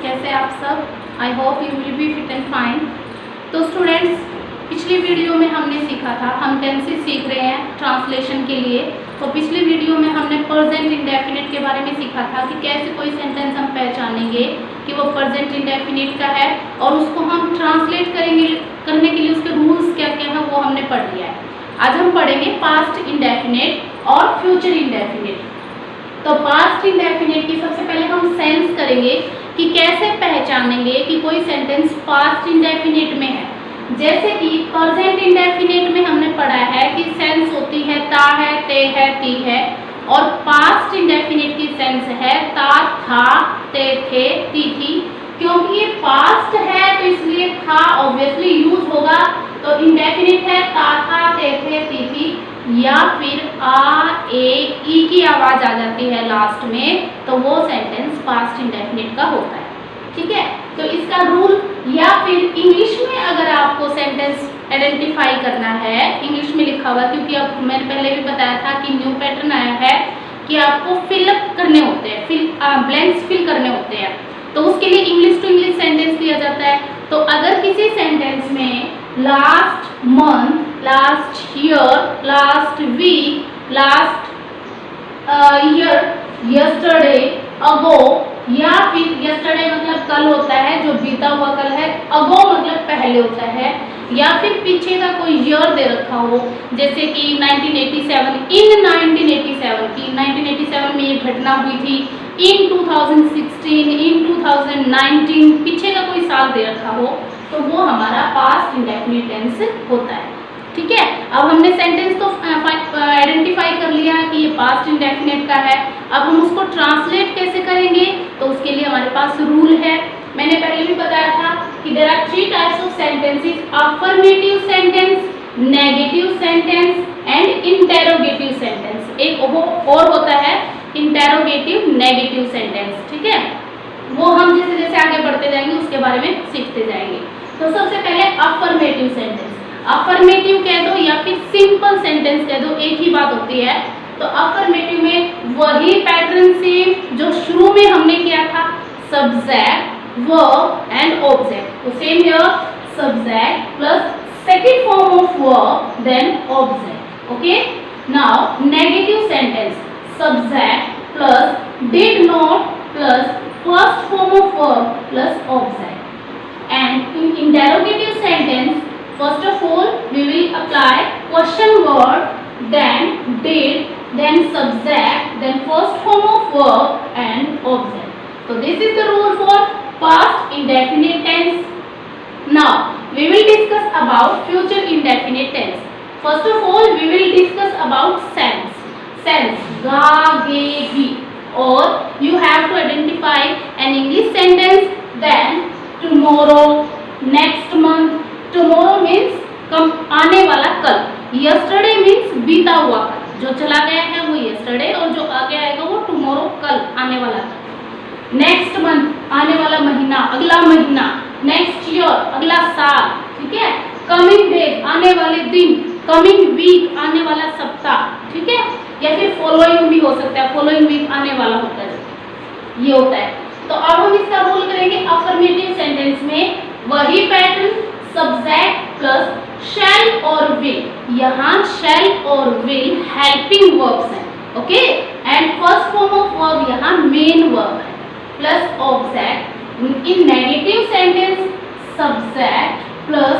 कैसे आप सब? I hope you will be fit and fine. तो स्टूडेंट्स, पिछली वीडियो में हमने सीखा था, हम टेंसेस सीख रहे हैं ट्रांसलेशन के लिए। तो पिछली वीडियो में हमने प्रेजेंट इंडेफिनिट के बारे में सीखा था कि कैसे कोई सेंटेंस हम पहचानेंगे कि वो प्रेजेंट इंडेफिनिट का है और उसको हम ट्रांसलेट करने के लिए उसके रूल्स क्या क्या हैं वो हमने पढ़ लिया है। आज हम पढ़ेंगे पास्ट इंडेफिनिट और फ्यूचर इंडेफिनिट। तो पास्ट इंडेफिनिट की सबसे पहले हम सेंस करेंगे कि कैसे पहचानेंगे कि कोई सेंटेंस पास्ट इंडेफिनिट में है। जैसे कि प्रेजेंट इंडेफिनिट में हमने पढ़ा है कि सेंस होती है ता है, ते है, ती है, और पास्ट इंडेफिनिट की सेंस है ता, था, ते, थे, ती, थी। क्योंकि ये पास्ट है तो इसलिए था ऑब्वियसली यूज होगा, तो इंडेफिनिट है ता, था, ते, थे, ती, थी, या फिर आ, ए, ई की आवाज आ जाती है लास्ट में, तो वो सेंटेंस पास्ट इंडेफिनिट का होता है। ठीक है, तो इसका रूल, या फिर इंग्लिश में अगर आपको सेंटेंस आइडेंटिफाई करना है, इंग्लिश में लिखा हुआ, क्योंकि अब मैंने पहले भी बताया था कि न्यू पैटर्न आया है कि आपको फिलअप करने होते हैं, ब्लैंक्स फिल करने होते हैं, तो उसके लिए इंग्लिश टू इंग्लिश सेंटेंस दिया जाता है। तो अगर किसी सेंटेंस में last month, last year, last week, last year, yesterday, ago, या फिर यस्टरडे मतलब कल होता है, जो बीता हुआ कल है, अगो मतलब पहले होता है, या फिर पीछे का कोई ईयर दे रखा हो, जैसे कि 1987, इन 1987 की 1987 में ये घटना हुई थी, इन 2016, इन 2019, पीछे का कोई साल दे रखा हो, तो वो हमारा पास्ट इंडेफिनिट टेंस होता है। ठीक है, अब हमने सेंटेंस तो आइडेंटिफाई कर लिया कि ये पास्ट इंडेफिनिट का है। अब हम उसको ट्रांसलेट कैसे करेंगे, तो उसके लिए हमारे पास रूल है। मैंने पहले भी बताया था कि there are 3 types of sentences, affirmative sentence, negative sentence and interrogative sentence. एक और होता है इंटेरोगेटिव नेगेटिव सेंटेंस। ठीक है, वो हम जैसे जैसे आगे बढ़ते जाएंगे उसके बारे में सीखते जाएंगे। तो सबसे पहले अफर्मेटिव सेंटेंस, अफर्मेटिव कह दो या फिर सिंपल सेंटेंस कह दो, एक ही बात होती है। तो अफर्मेटिव में वही पैटर्न सेम जो शुरू में हमने किया था, सब्जेक्ट, वर्ब एंड ऑब्जेक्ट। तो same here, subject plus second form of verb then object. Okay, now negative sentence, subject plus did not plus first form of verb plus object. And in interrogative sentence, first of all we will apply question word, then did, then subject, then first form of verb and object. So this is the rule for past indefinite tense. Now we will discuss about future indefinite tense. First of all we will discuss about sense. Sense, ga, ge, gi, or you have to identify an English sentence, then tomorrow, next month. Tomorrow means come, आने वाला कल, yesterday means बीता हुआ कल, जो चला गया है वो यस्टरडे, और जो आगे आएगा वो टुमारो, कल आने वाला कल। नेक्स्ट मंथ, आने वाला महीना, अगला महीना। नेक्स्ट ईयर, अगला साल। ठीक है, कमिंग डेज, आने वाले दिन, कमिंग वीक, आने वाला सप्ताह। ठीक है, या फिर फॉलोइंग भी हो सकता है, फॉलोइंग वीक आने वाला होता है, ये होता है। तो अब हम इसका रूल करेंगे अफर्मेटिव सेंटेंस में, वही पैटर्न, सब्जेक्ट प्लस शैल और विल। यहाँ शैल और विल हेल्पिंग वर्ब्स हैं। Okay, and first form of verb यहाँ मेन वर्ब है, plus object. In negative sentence, subject plus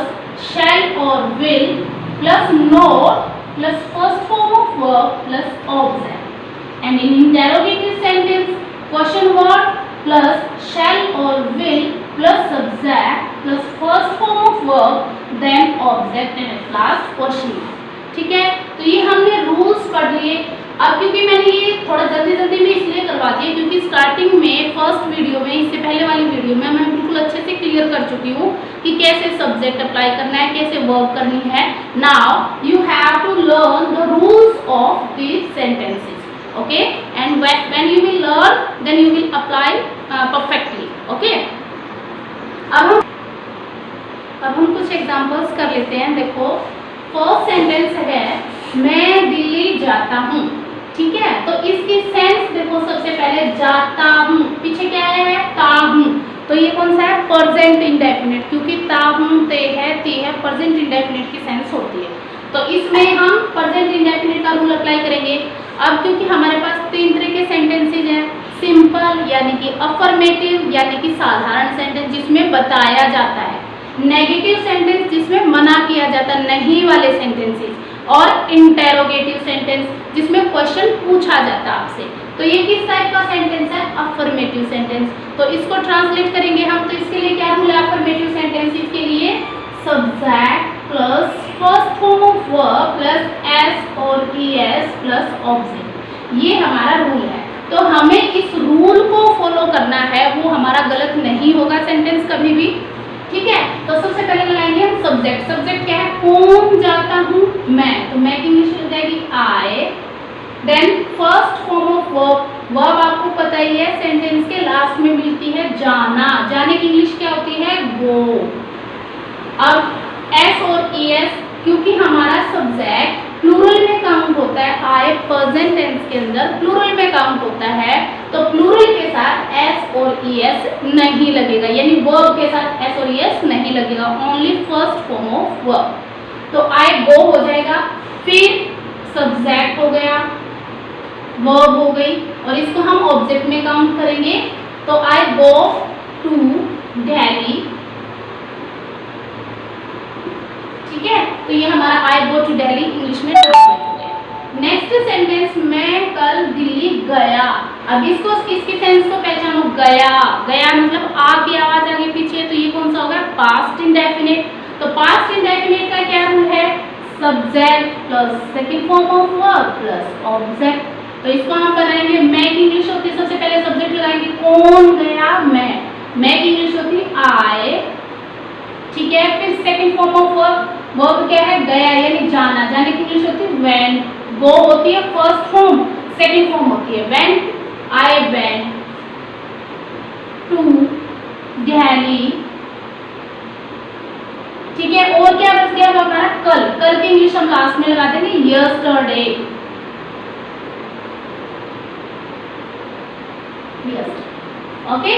shall और will plus not plus first form of verb plus object. And in interrogative sentence, question word plus shall और will plus subject plus first form of verb then object and at last question. ठीक है, तो ये हमने rules पढ़ लिए। अब क्योंकि मैंने ये थोड़ा जल्दी जल्दी में इसलिए करवा दिया क्योंकि स्टार्टिंग में फर्स्ट वीडियो में, इससे पहले वाली वीडियो में मैं बिल्कुल अच्छे से क्लियर कर चुकी हूँ कि कैसे सब्जेक्ट अप्लाई करना है, कैसे वर्ब करनी है। Now you have to learn the rules of these sentences. Okay, and when you will learn, then you will apply perfectly. Okay, अब हम कुछ एग्जांपल्स कर लेते हैं। देखो, फर्स्ट सेंटेंस है मैं दिल्ली जाता हूँ। ठीक है, तो इसकी सेंस देखो, सबसे पहले जाता हूँ, पीछे क्या है ता हूँ, तो ये कौन सा है, प्रेजेंट इंडेफिनिट, क्योंकि ता हूं ते है ती है प्रेजेंट इंडेफिनिट की सेंस होती है। तो इसमें हम प्रेजेंट इंडेफिनिट का रूल अप्लाई करेंगे। अब क्योंकि हमारे पास तीन तरह के सेंटेंसेज हैं, सिंपल यानी कि अफर्मेटिव यानी कि साधारण सेंटेंस जिसमें बताया जाता है, नेगेटिव सेंटेंस जिसमें मना किया जाता है, नहीं वाले सेंटेंसेस, और इंटेरोगेटिव सेंटेंस जिसमें क्वेश्चन पूछा जाता है आपसे। तो ये किस टाइप का सेंटेंस है, अफर्मेटिव सेंटेंस। तो इसको ट्रांसलेट करेंगे हम, तो इसके लिए क्या रूल है अफर्मेटिव सेंटेंसेस के लिए, subject plus first form of verb plus S और ईएस प्लस ऑब्जेक्ट, ये हमारा रूल है। तो हमें इस रूल को फॉलो करना है, वो हमारा गलत नहीं होगा सेंटेंस कभी भी, ठीक है। तो सबसे पहले लगाएंगे हम सब्जेक्ट। सब्जेक्ट क्या है, कौन जाता हूँ, मैं, तो मैं की इंग्लिश हो जाएगी I. Then first form of verb, verb आपको पता ही है सेंटेंस के लास्ट में मिलती है जाना, जाने की इंग्लिश क्या होती है, गो। अब एस और ईएस, क्योंकि हमारा सब्जेक्ट प्लूरल में काउंट होता है, आई प्रेजेंट टेंस के अंदर प्लूरल में काउंट होता है, तो प्लूरल के साथ एस और ईएस नहीं लगेगा, यानी वर्ब के साथ एस और ईएस नहीं लगेगा, only first form of verb. तो आई गो हो जाएगा, फिर सब्जेक्ट हो गया, वर्ब हो गई, और इसको हम ऑब्जेक्ट में काउंट करेंगे। तो आई गो टू दिल्ली, ठीक है। तो ये हमारा आई गो टू दिल्ली इंग्लिश में ट्रांसलेट हो गया। नेक्स्ट सेंटेंस, मैं कल दिल्ली गया। अब इसको इसकी सेंस को पहचानो, गया, गया मतलब आ की आवाज आगे पीछे, तो ये कौन सा होगा, पास्ट इंडेफिनिट। तो पास्ट इंडेफिनिट का क्या रूल है, subject plus second form of verb plus object. तो इसको हम बनाएंगे, मैं की इंग्लिश होती है, सबसे पहले सब्जेक्ट लगाएंगे, कौन गया, मैं की इंग्लिश होती है आई, ठीक है। फिर second form of verb, verb क्या है, गया यानी जाना, जाने की इंग्लिश होती है वेंट। गो होती है फर्स्ट फॉर्म, सेकंड फॉर्म होती है went, I went to Delhi, ठीक है। और क्या बच गया हमारा, कल, कल की इंग्लिश हम लास्ट में लगा देंगे यस्टरडे, ओके।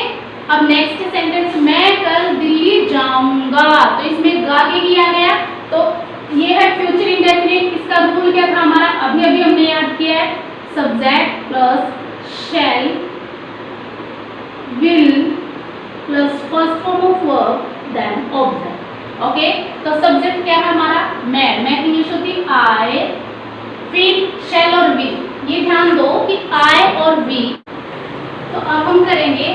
अब नेक्स्ट सेंटेंस, मैं कल दिल्ली जाऊंगा, तो इसमें गा के किया गया, तो ये है फ्यूचर इंडेफिनिट। इसका रूल क्या था हमारा, अभी अभी हमने याद किया है, subject plus shall will plus first form of verb then object, okay. तो सब्जेक्ट क्या है हमारा, मैं की इंग्लिश होती है आई, फिर शैल और विल। ये ध्यान दो कि आई और वी, तो अब हम करेंगे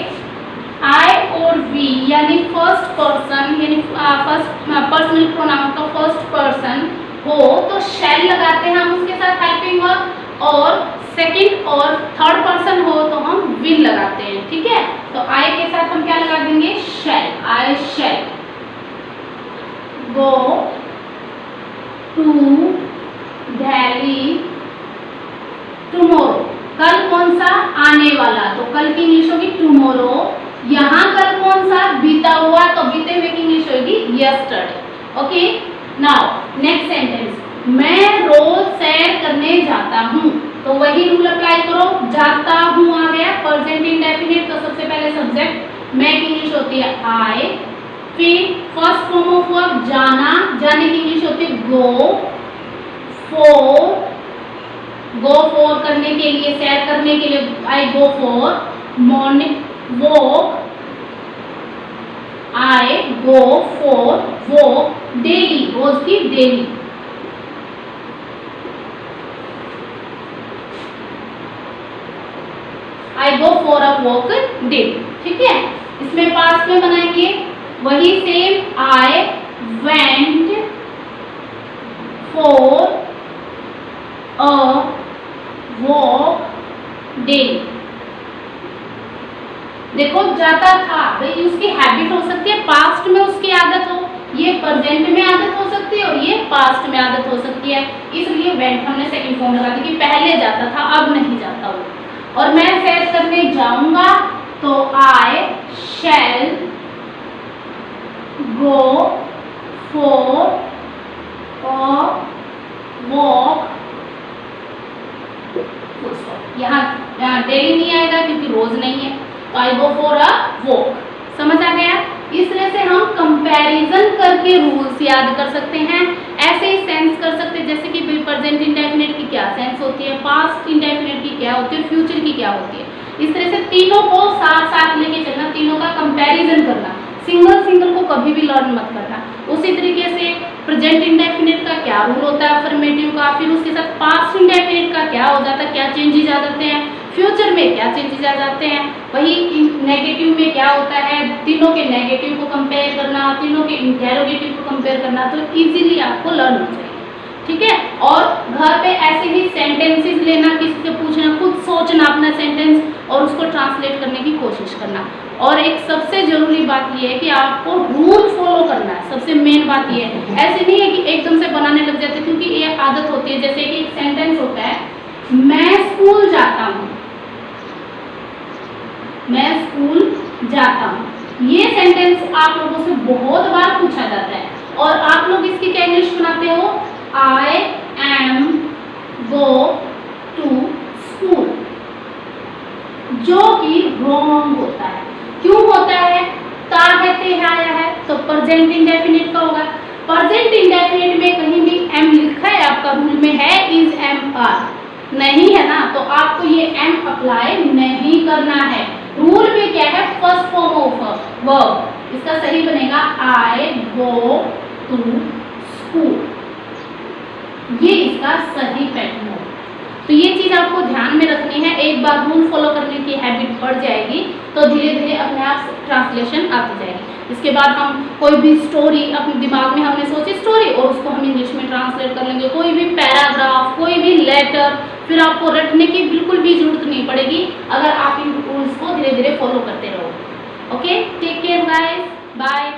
आई और वी यानी फर्स्ट पर्सन, यानी फर्स्ट पर्सनल प्रोनाउन का फर्स्ट पर्सन हो तो शैल लगाते हैं हम उसके साथ हेल्पिंग वर्ब, और सेकंड और थर्ड पर्सन हो तो हम विल लगाते हैं, ठीक है। तो आई के साथ हम क्या लगा देंगे, शैल, आई शैल गो टू दिल्ली टुमारो। कल कौन सा, आने वाला, तो कल की इंग्लिश होगी टुमारो। यहाँ कल कौन सा, बीता हुआ, तो बीते हुए की इंग्लिश होगी yesterday, okay. Now next sentence, मैं रोज सैर करने जाता हूँ, तो वही रूल अप्लाई करो, जाता हूँ आ गया प्रेजेंट इंडेफिनिट, तो सबसे पहले सब्जेक्ट मैं की इंग्लिश होती है आई, फिर फर्स्ट फॉर्म ऑफ वर्ब जाना, जाने की इंग्लिश होती है गो, फॉर करने के लिए, सैर करने के लिए I go for, morning walk, I go for walk, daily, रोज की daily, I go for a walk daily, ठीक है। इसमें पास्ट में बनाएंगे वही same, I went for a walk daily. देखो जाता था, भाई उसकी हैबिट हो सकती है, पास्ट में उसकी आदत हो, ये प्रेजेंट में आदत हो सकती है और ये पास्ट में आदत हो सकती है, इसलिए वेंट हमने सेकंड फॉर्म लगा दी कि पहले जाता था अब नहीं जाता वो। और मैं सैर करने जाऊंगा तो आई शैल गो फॉर अ वॉक, यहाँ डेली नहीं आएगा क्योंकि रोज नहीं है, तो आई गो फॉर अ वॉक, समझ आ गया? इस तरह से हम कंपैरिजन करके रूल्स याद कर सकते हैं। ऐसे ही सेंस कर सकते हैं, जैसे कि प्रेजेंट इंडेफिनिट की क्या सेंस होती है, पास्ट इंडेफिनिट की क्या होती है, फ्यूचर की क्या होती है। इस तरह से तीनों को साथ साथ लेके चलना, तीनों का कंपैरिजन करना, सिंगल को कभी भी लर्न मत करना। उसी तरीके से प्रेजेंट इंडेफिनिट का क्या रूल होता है अफर्मेटिव का, फिर उसके साथ पास्ट इंडेफिनिट का क्या हो जाता है, क्या चेंजेस आ जाते हैं, फ्यूचर में क्या चेंजेस आ जाते हैं, वही नेगेटिव में क्या होता है, तीनों के नेगेटिव को कंपेयर करना, तीनों के इंटेरोगेटिव को कंपेयर करना, तो इजीली आपको लर्न हो जाएगा। ठीक है। और घर पे ऐसे ही सेंटेंसेस लेना, किसी से पूछना, खुद सोचना अपना सेंटेंस और उसको ट्रांसलेट करने की कोशिश करना। और एक सबसे जरूरी बात यह है कि आपको रूल फॉलो करना है, सबसे मेन बात यह है। ऐसे नहीं है कि एकदम से बनाने लग जाते, क्योंकि ये आदत होती है। जैसे कि एक सेंटेंस होता है, मैं स्कूल जाता हूँ, मैं स्कूल जाता हूँ। ये सेंटेंस आप लोगों से बहुत बार पूछा जाता है और आप लोग इसकी क्या इंग्लिश बनाते हो, I am go to school, जो कि रॉन्ग होता है। क्यों होता है? ता है, ते है, आया है, तो प्रेजेंट इंडेफिनिट का होगा। प्रेजेंट इंडेफिनिट में कहीं भी एम लिखा है, आपका रूल में है इज एम आर, नहीं है ना, तो आपको ये एम अप्लाई नहीं करना है। रूल में क्या है, फर्स्ट फॉर्म ऑफ वर्ब, इसका सही बनेगा आई गो टू स्कूल, ये इसका सही पैटर्न होगा। तो ये चीज आपको ध्यान में रखनी है। एक बार रूल फॉलो करने की हैबिट बढ़ जाएगी तो धीरे धीरे अपने आप ट्रांसलेशन आती जाएगी। इसके बाद हम कोई भी स्टोरी अपने दिमाग में हमने सोची स्टोरी और उसको हम इंग्लिश में ट्रांसलेट कर लेंगे, कोई भी पैराग्राफ, कोई भी लेटर, फिर आपको रटने की बिल्कुल भी जरूरत नहीं पड़ेगी अगर आप इन रूल्स को धीरे धीरे फॉलो करते रहो। Okay, take care guys, bye.